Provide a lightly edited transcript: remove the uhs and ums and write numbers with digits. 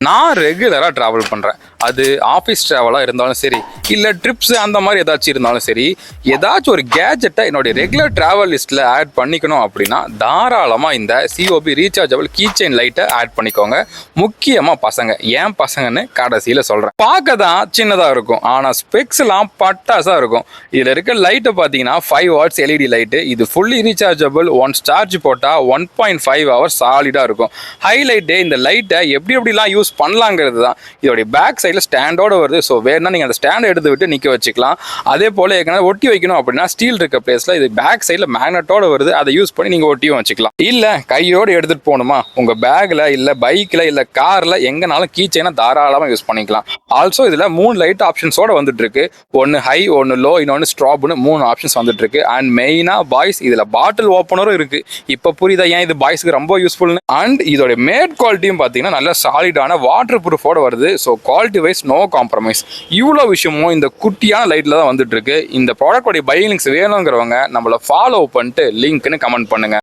நான் ரெகுலராக ட்ராவல் பண்ணுறேன். அது ஆஃபீஸ் ட்ராவலாக இருந்தாலும் சரி, இல்லை ட்ரிப்ஸ் அந்த மாதிரி ஏதாச்சும் இருந்தாலும் சரி, ஏதாச்சும் ஒரு கேஜெட்டை என்னுடைய ரெகுலர் ட்ராவல் லிஸ்ட்டில் ஆட் பண்ணிக்கணும் அப்படின்னா தாராளமாக இந்த சிஓபி ரீசார்ஜபிள் கீச்செயின் லைட்டை ஆட் பண்ணிக்கோங்க. முக்கியமாக பசங்க, ஏன் பசங்கன்னு கடைசியில் சொல்கிறேன். பார்க்க தான் சின்னதாக இருக்கும், ஆனால் ஸ்பெக்ஸ்லாம் பட்டாசாக இருக்கும். இதில் இருக்க லைட்டை பார்த்தீங்கன்னா 5 வாட்ஸ் எல்இடி லைட்டு. இது ஃபுல்லி ரீசார்ஜபிள். ஒன்ஸ் சார்ஜ் போட்டால் 1.5 ஹவர்ஸ் சாலிடாக இருக்கும். ஹைலைட்டே இந்த லைட்டை எப்படிலாம் யூஸ் பண்ணலாங்கிறது தான். இதோடைய பேக் சைடில் ஸ்டாண்டோட வருது. ஸோ வேணும்னா நீங்கள் அந்த ஸ்டாண்டை எடுத்து விட்டு நிற்க வச்சுக்கலாம். அதே போல் ஏற்கனவே ஒட்டி வைக்கணும் அப்படின்னா ஸ்டீல் இருக்க பிளேஸில் இது பேக் சைடில் மேக்னட்டோட வருது. அதை யூஸ் பண்ணி நீங்கள் ஒட்டியும் வச்சுக்கலாம். இல்லை கையோடு எடுத்துகிட்டு போகணுமா, உங்கள் பேக்கில் இல்லை பைக்கில் இல்லை காரில் எங்கேனாலும் கீச்சைனா தாராளமாக யூஸ் பண்ணிக்கலாம். ஆல்சோ இதில் 3 லைட் ஆப்ஷன்ஸோட வந்துட்டு இருக்கு. ஒன்று ஹை, ஒன்று லோ, இன்னொன்று ஸ்ட்ராப்னு 3 ஆப்ஷன்ஸ் வந்துட்டு இருக்கு. அண்ட் மெயினாக பாய்ஸ் இதில் பாட்டில் ஓப்பனரும் இருக்கு. இப்போ புரியுதா ஏன் இது பாய்ஸ்க்கு ரொம்ப யூஸ்ஃபுல்னு. அண்ட் இதோட மேட் குவாலிட்டியும் பார்த்தீங்கன்னா நல்ல சாலிடான வாட்டர் ப்ரூஃபோட வருது. So quality wise no compromise. இவ்வளோ விஷயமும் இந்த குட்டியான லைட்டில் தான் வந்துட்டு இருக்கு. இந்த ப்ராடக்டோடைய பை லிங்க்ஸ் வேணுங்கிறவங்க நம்மளை ஃபாலோ பண்ணிட்டு லிங்க்னு கமெண்ட் பண்ணுங்க.